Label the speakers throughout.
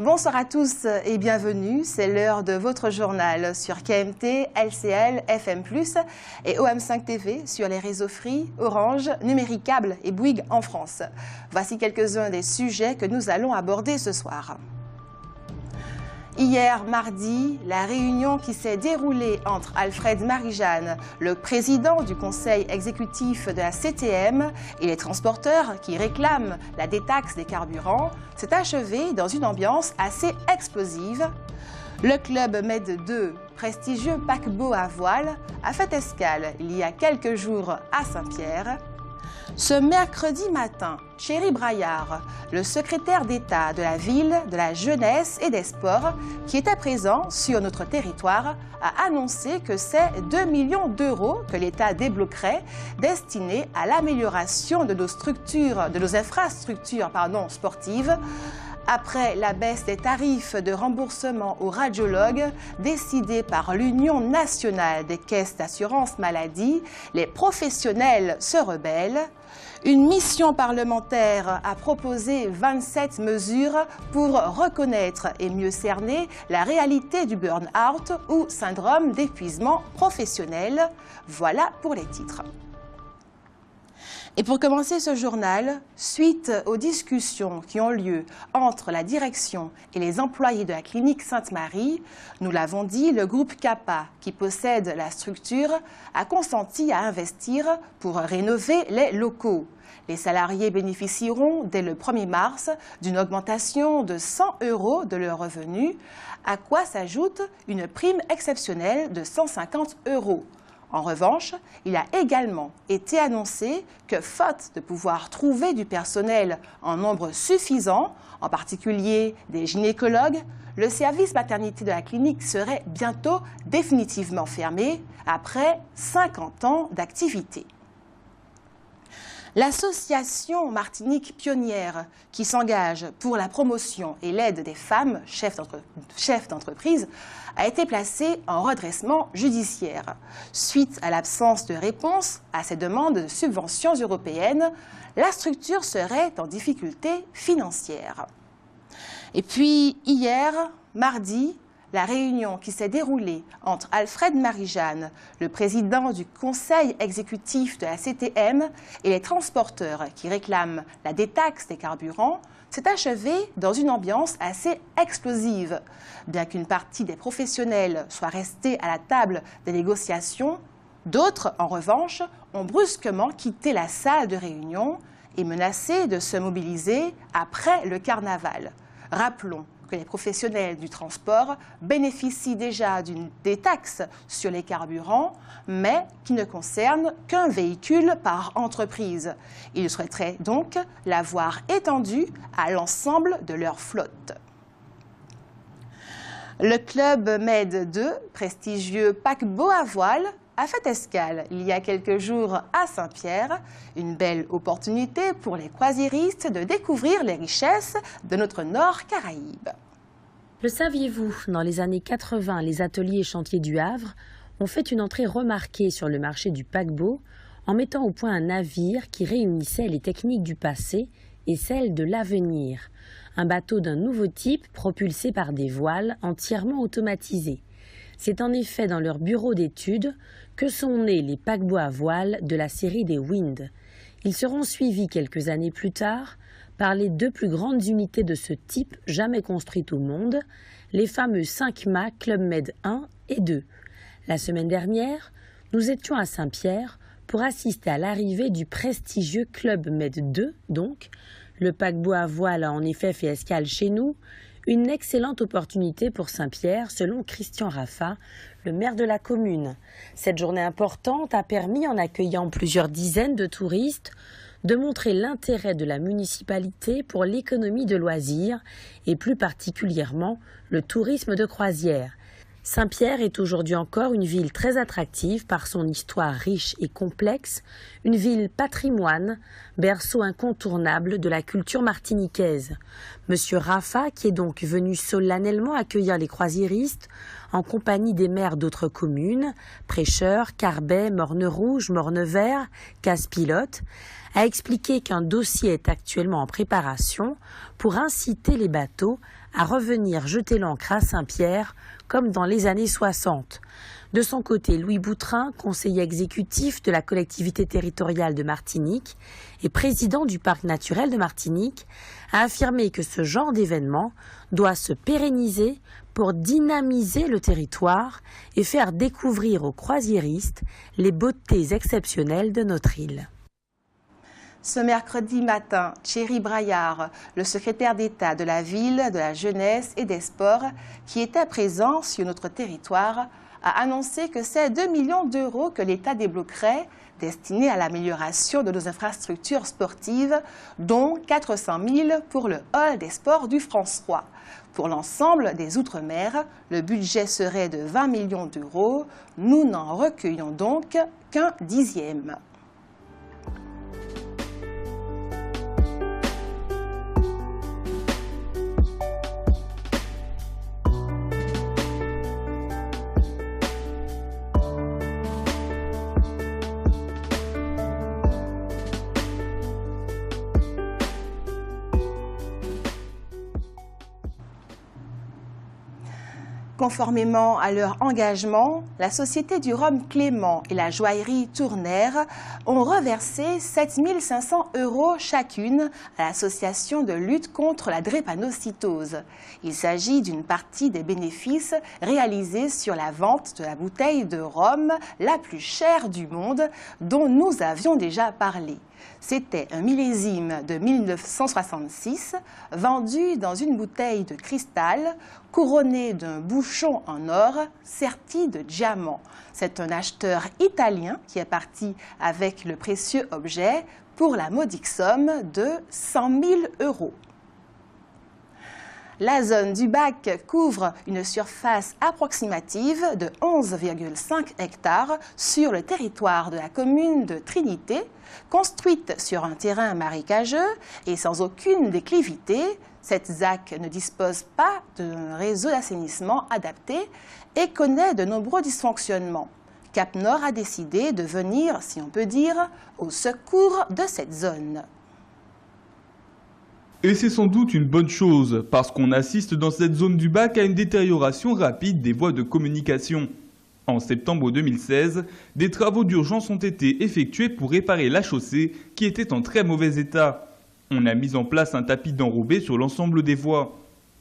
Speaker 1: Bonsoir à tous et bienvenue. C'est l'heure de votre journal sur KMT, LCL, FM+, et OM5 TV sur les réseaux Free, Orange, Numérique Câble et Bouygues en France. Voici quelques-uns des sujets que nous allons aborder ce soir. Hier, mardi, la réunion qui s'est déroulée entre Alfred Marie-Jeanne, le président du conseil exécutif de la CTM, et les transporteurs qui réclament la détaxe des carburants, s'est achevée dans une ambiance assez explosive. Le club Med 2, prestigieux paquebot à voile, a fait escale il y a quelques jours à Saint-Pierre. Ce mercredi matin, Thierry Braillard, le secrétaire d'État de la Ville, de la Jeunesse et des Sports, qui était présent sur notre territoire, a annoncé que c'est 2 millions d'euros que l'État débloquerait destinés à l'amélioration de nos infrastructures sportives. Après la baisse des tarifs de remboursement aux radiologues décidée par l'Union nationale des caisses d'assurance maladie, les professionnels se rebellent. Une mission parlementaire a proposé 27 mesures pour reconnaître et mieux cerner la réalité du burn-out ou syndrome d'épuisement professionnel. Voilà pour les titres. Et pour commencer ce journal, suite aux discussions qui ont lieu entre la direction et les employés de la clinique Sainte-Marie, nous l'avons dit, le groupe CAPA, qui possède la structure, a consenti à investir pour rénover les locaux. Les salariés bénéficieront dès le 1er mars d'une augmentation de 100 € de leurs revenus, à quoi s'ajoute une prime exceptionnelle de 150 €. En revanche, il a également été annoncé que, faute de pouvoir trouver du personnel en nombre suffisant, en particulier des gynécologues, le service maternité de la clinique serait bientôt définitivement fermé après 50 ans d'activité. L'association Martinique Pionnière, qui s'engage pour la promotion et l'aide des femmes chefs d'entreprise, a été placée en redressement judiciaire. Suite à l'absence de réponse à ces demandes de subventions européennes, la structure serait en difficulté financière. Et puis hier, mardi, la réunion qui s'est déroulée entre Alfred Marie-Jeanne, le président du conseil exécutif de la CTM, et les transporteurs qui réclament la détaxe des carburants, s'est achevée dans une ambiance assez explosive. Bien qu'une partie des professionnels soit restée à la table des négociations, d'autres, en revanche, ont brusquement quitté la salle de réunion et menacé de se mobiliser après le carnaval. Rappelons que les professionnels du transport bénéficient déjà d'une détaxe sur les carburants, mais qui ne concerne qu'un véhicule par entreprise. Ils souhaiteraient donc la voir étendue à l'ensemble de leur flotte. Le club Med 2, prestigieux paquebot à voile, a fait escale il y a quelques jours à Saint-Pierre, une belle opportunité pour les croisiéristes de découvrir les richesses de notre Nord Caraïbe.
Speaker 2: Le saviez-vous, dans les années 80, les ateliers et chantiers du Havre ont fait une entrée remarquée sur le marché du paquebot en mettant au point un navire qui réunissait les techniques du passé et celles de l'avenir. Un bateau d'un nouveau type propulsé par des voiles entièrement automatisées. C'est en effet dans leur bureau d'études que sont nés les paquebots à voile de la série des Wind. Ils seront suivis quelques années plus tard par les 2 plus grandes unités de ce type jamais construites au monde, les fameux 5 mâts Club Med 1 et 2. La semaine dernière, nous étions à Saint-Pierre pour assister à l'arrivée du prestigieux Club Med 2, donc. Le paquebot à voile a en effet fait escale chez nous. Une excellente opportunité pour Saint-Pierre, selon Christian Raffa, le maire de la commune. Cette journée importante a permis, en accueillant plusieurs dizaines de touristes, de montrer l'intérêt de la municipalité pour l'économie de loisirs et plus particulièrement le tourisme de croisière. Saint-Pierre est aujourd'hui encore une ville très attractive par son histoire riche et complexe, une ville patrimoine, berceau incontournable de la culture martiniquaise. Monsieur Raffa, qui est donc venu solennellement accueillir les croisiéristes, en compagnie des maires d'autres communes, Prêcheurs, Carbet, Morne-Rouge, Morne-Vert, Casse-Pilote, a expliqué qu'un dossier est actuellement en préparation pour inciter les bateaux à revenir jeter l'ancre à Saint-Pierre comme dans les années 60. De son côté, Louis Boutrin, conseiller exécutif de la collectivité territoriale de Martinique et président du parc naturel de Martinique, a affirmé que ce genre d'événement doit se pérenniser pour dynamiser le territoire et faire découvrir aux croisiéristes les beautés exceptionnelles de notre île.
Speaker 1: Ce mercredi matin, Thierry Braillard, le secrétaire d'État de la Ville, de la Jeunesse et des Sports, qui était présent sur notre territoire, a annoncé que c'est 2 millions d'euros que l'État débloquerait destinés à l'amélioration de nos infrastructures sportives, dont 400 000 pour le hall des sports du François. Pour l'ensemble des Outre-mer, le budget serait de 20 millions d'euros. Nous n'en recueillons donc qu'un dixième. Conformément à leur engagement, la Société du Rhum Clément et la joaillerie Tournaire ont reversé 7 500 € chacune à l'association de lutte contre la drépanocytose. Il s'agit d'une partie des bénéfices réalisés sur la vente de la bouteille de rhum la plus chère du monde, dont nous avions déjà parlé. C'était un millésime de 1966, vendu dans une bouteille de cristal, couronné d'un bouchon en or serti de diamants. C'est un acheteur italien qui est parti avec le précieux objet pour la modique somme de 100 000 €. La zone du bac couvre une surface approximative de 11,5 hectares sur le territoire de la commune de Trinité, construite sur un terrain marécageux et sans aucune déclivité. Cette ZAC ne dispose pas d'un réseau d'assainissement adapté et connaît de nombreux dysfonctionnements. Cap Nord a décidé de venir, si on peut dire, au secours de cette zone.
Speaker 3: Et c'est sans doute une bonne chose, parce qu'on assiste dans cette zone du bac à une détérioration rapide des voies de communication. En septembre 2016, des travaux d'urgence ont été effectués pour réparer la chaussée qui était en très mauvais état. On a mis en place un tapis d'enrobé sur l'ensemble des voies.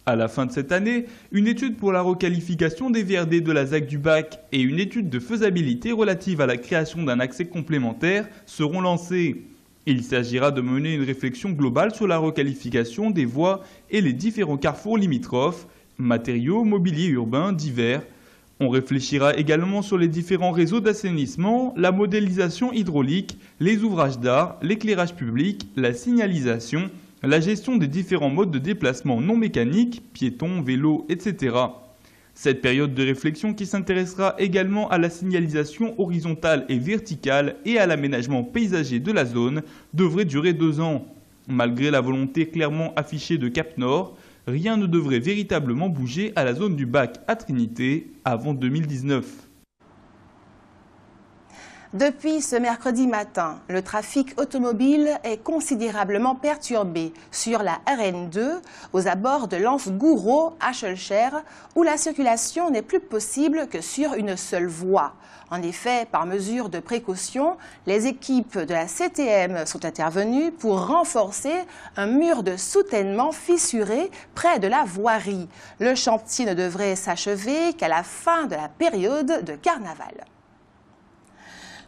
Speaker 3: À la fin de cette année, une étude pour la requalification des VRD de la ZAC du bac et une étude de faisabilité relative à la création d'un accès complémentaire seront lancées. Il s'agira de mener une réflexion globale sur la requalification des voies et les différents carrefours limitrophes, matériaux, mobilier urbain divers. On réfléchira également sur les différents réseaux d'assainissement, la modélisation hydraulique, les ouvrages d'art, l'éclairage public, la signalisation, la gestion des différents modes de déplacement non mécaniques, piétons, vélos, etc. Cette période de réflexion qui s'intéressera également à la signalisation horizontale et verticale et à l'aménagement paysager de la zone devrait durer 2 ans. Malgré la volonté clairement affichée de Cap Nord, rien ne devrait véritablement bouger à la zone du bac à Trinité avant 2019.
Speaker 1: Depuis ce mercredi matin, le trafic automobile est considérablement perturbé sur la RN2 aux abords de l'Anse-Gouraud à Schœlcher, où la circulation n'est plus possible que sur une seule voie. En effet, par mesure de précaution, les équipes de la CTM sont intervenues pour renforcer un mur de soutènement fissuré près de la voirie. Le chantier ne devrait s'achever qu'à la fin de la période de carnaval.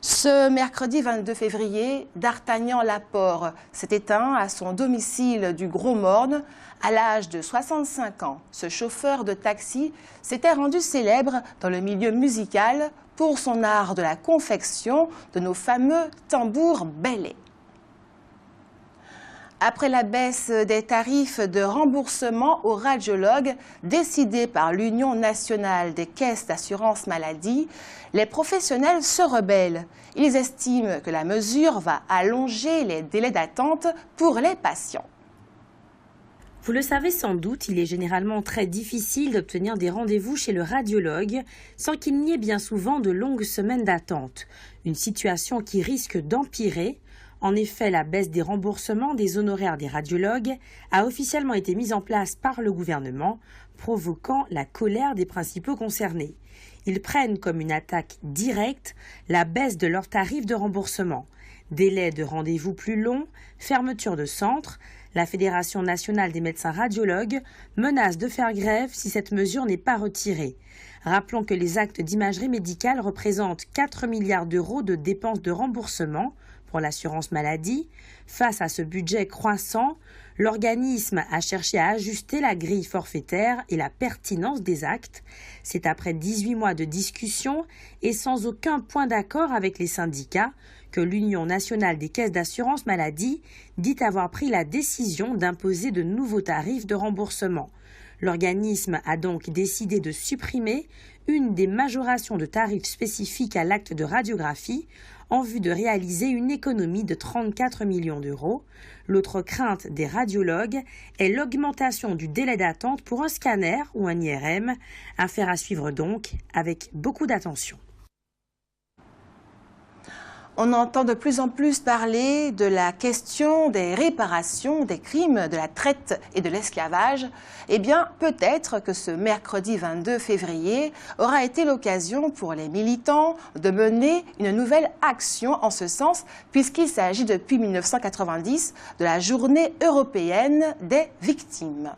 Speaker 1: Ce mercredi 22 février, D'Artagnan Laporte s'est éteint à son domicile du Gros Morne à l'âge de 65 ans. Ce chauffeur de taxi s'était rendu célèbre dans le milieu musical pour son art de la confection de nos fameux tambours bellets. Après la baisse des tarifs de remboursement aux radiologues décidée par l'Union nationale des caisses d'assurance maladie, les professionnels se rebellent. Ils estiment que la mesure va allonger les délais d'attente pour les patients.
Speaker 2: Vous le savez sans doute, il est généralement très difficile d'obtenir des rendez-vous chez le radiologue sans qu'il n'y ait bien souvent de longues semaines d'attente. Une situation qui risque d'empirer En effet, la baisse des remboursements des honoraires des radiologues a officiellement été mise en place par le gouvernement, provoquant la colère des principaux concernés. Ils prennent comme une attaque directe la baisse de leurs tarifs de remboursement. Délais de rendez-vous plus longs, fermeture de centres, la Fédération nationale des médecins radiologues menace de faire grève si cette mesure n'est pas retirée. Rappelons que les actes d'imagerie médicale représentent 4 milliards d'euros de dépenses de remboursement pour l'assurance maladie. Face à ce budget croissant, l'organisme a cherché à ajuster la grille forfaitaire et la pertinence des actes. C'est après 18 mois de discussion et sans aucun point d'accord avec les syndicats que l'Union nationale des caisses d'assurance maladie dit avoir pris la décision d'imposer de nouveaux tarifs de remboursement. L'organisme a donc décidé de supprimer une des majorations de tarifs spécifiques à l'acte de radiographie en vue de réaliser une économie de 34 millions d'euros. L'autre crainte des radiologues est l'augmentation du délai d'attente pour un scanner ou un IRM, affaire à suivre donc avec beaucoup d'attention.
Speaker 1: On entend de plus en plus parler de la question des réparations, des crimes, de la traite et de l'esclavage. Eh bien, peut-être que ce mercredi 22 février aura été l'occasion pour les militants de mener une nouvelle action en ce sens, puisqu'il s'agit depuis 1990 de la Journée européenne des victimes.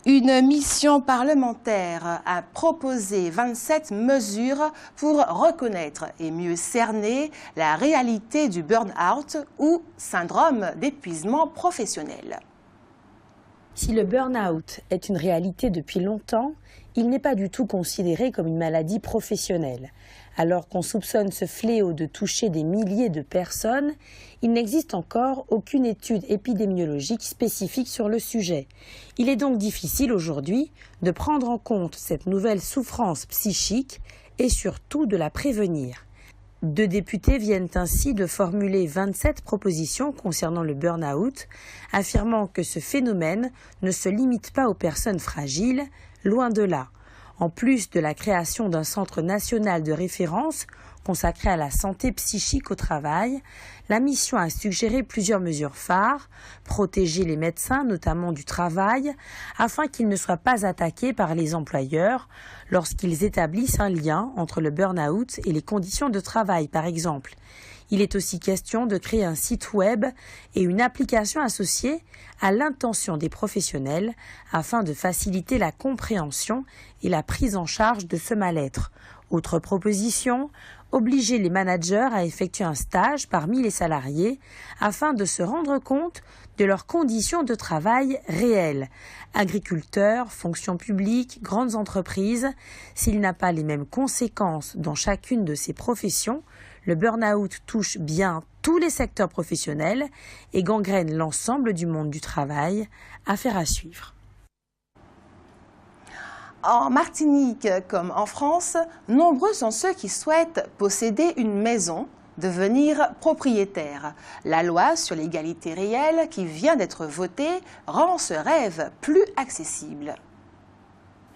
Speaker 1: Une mission parlementaire a proposé 27 mesures pour reconnaître et mieux cerner la réalité du burn-out ou syndrome d'épuisement professionnel.
Speaker 2: Si le burn-out est une réalité depuis longtemps, il n'est pas du tout considéré comme une maladie professionnelle. Alors qu'on soupçonne ce fléau de toucher des milliers de personnes, il n'existe encore aucune étude épidémiologique spécifique sur le sujet. Il est donc difficile aujourd'hui de prendre en compte cette nouvelle souffrance psychique et surtout de la prévenir. 2 députés viennent ainsi de formuler 27 propositions concernant le burn-out, affirmant que ce phénomène ne se limite pas aux personnes fragiles, loin de là. En plus de la création d'un centre national de référence consacré à la santé psychique au travail, la mission a suggéré plusieurs mesures phares, protéger les médecins, notamment du travail, afin qu'ils ne soient pas attaqués par les employeurs lorsqu'ils établissent un lien entre le burn-out et les conditions de travail, par exemple. Il est aussi question de créer un site web et une application associée à l'intention des professionnels afin de faciliter la compréhension et la prise en charge de ce mal-être. Autre proposition, obliger les managers à effectuer un stage parmi les salariés afin de se rendre compte de leurs conditions de travail réelles. Agriculteurs, fonction publique, grandes entreprises, s'il n'a pas les mêmes conséquences dans chacune de ces professions, le burn-out touche bien tous les secteurs professionnels et gangrène l'ensemble du monde du travail. Affaire à suivre.
Speaker 1: En Martinique comme en France, nombreux sont ceux qui souhaitent posséder une maison, devenir propriétaire. La loi sur l'égalité réelle qui vient d'être votée rend ce rêve plus accessible.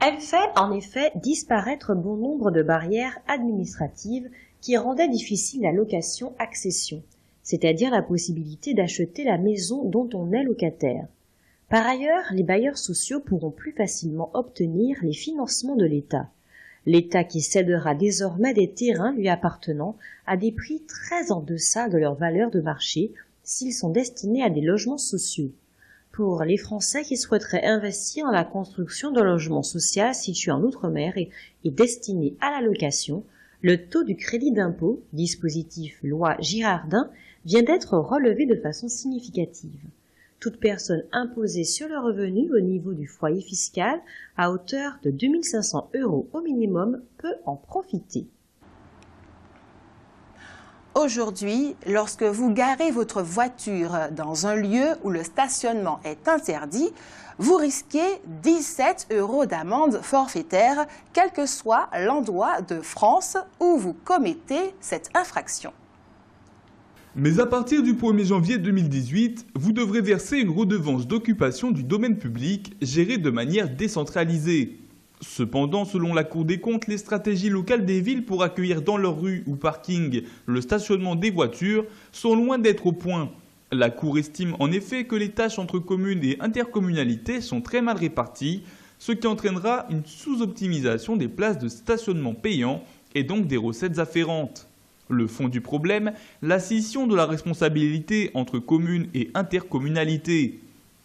Speaker 4: Elle fait en effet disparaître bon nombre de barrières administratives qui rendaient difficile la location-accession, c'est-à-dire la possibilité d'acheter la maison dont on est locataire. Par ailleurs, les bailleurs sociaux pourront plus facilement obtenir les financements de l'État. L'État qui cédera désormais des terrains lui appartenant à des prix très en deçà de leur valeur de marché s'ils sont destinés à des logements sociaux. Pour les Français qui souhaiteraient investir dans la construction de logements sociaux situés en Outre-mer et destinés à la location, le taux du crédit d'impôt, dispositif loi Girardin, vient d'être relevé de façon significative. Toute personne imposée sur le revenu au niveau du foyer fiscal à hauteur de 2 500 € au minimum peut en profiter.
Speaker 1: Aujourd'hui, lorsque vous garez votre voiture dans un lieu où le stationnement est interdit, vous risquez 17 € d'amende forfaitaire, quel que soit l'endroit de France où vous commettez cette infraction.
Speaker 3: Mais à partir du 1er janvier 2018, vous devrez verser une redevance d'occupation du domaine public gérée de manière décentralisée. Cependant, selon la Cour des comptes, les stratégies locales des villes pour accueillir dans leurs rues ou parkings le stationnement des voitures sont loin d'être au point. La Cour estime en effet que les tâches entre communes et intercommunalités sont très mal réparties, ce qui entraînera une sous-optimisation des places de stationnement payants et donc des recettes afférentes. Le fond du problème, la scission de la responsabilité entre communes et intercommunalités.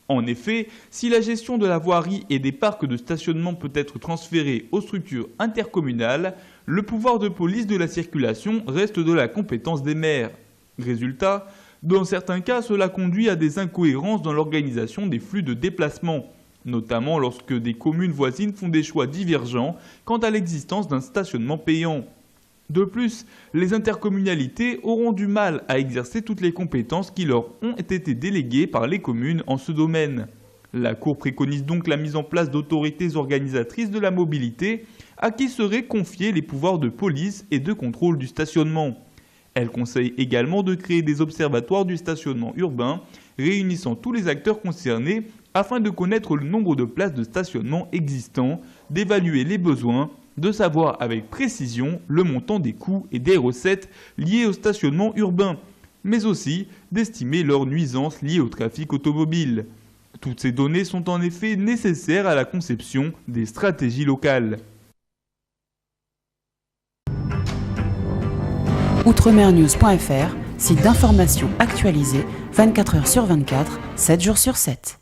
Speaker 3: En effet, si la gestion de la voirie et des parcs de stationnement peut être transférée aux structures intercommunales, le pouvoir de police de la circulation reste de la compétence des maires. Résultat, dans certains cas, cela conduit à des incohérences dans l'organisation des flux de déplacement, notamment lorsque des communes voisines font des choix divergents quant à l'existence d'un stationnement payant. De plus, les intercommunalités auront du mal à exercer toutes les compétences qui leur ont été déléguées par les communes en ce domaine. La Cour préconise donc la mise en place d'autorités organisatrices de la mobilité à qui seraient confiés les pouvoirs de police et de contrôle du stationnement. Elle conseille également de créer des observatoires du stationnement urbain réunissant tous les acteurs concernés afin de connaître le nombre de places de stationnement existants, d'évaluer les besoins, de savoir avec précision le montant des coûts et des recettes liés au stationnement urbain, mais aussi d'estimer leurs nuisances liées au trafic automobile. Toutes ces données sont en effet nécessaires à la conception des stratégies locales.
Speaker 5: Outremernews.fr, site d'information actualisé 24 h sur 24, 7 jours sur 7.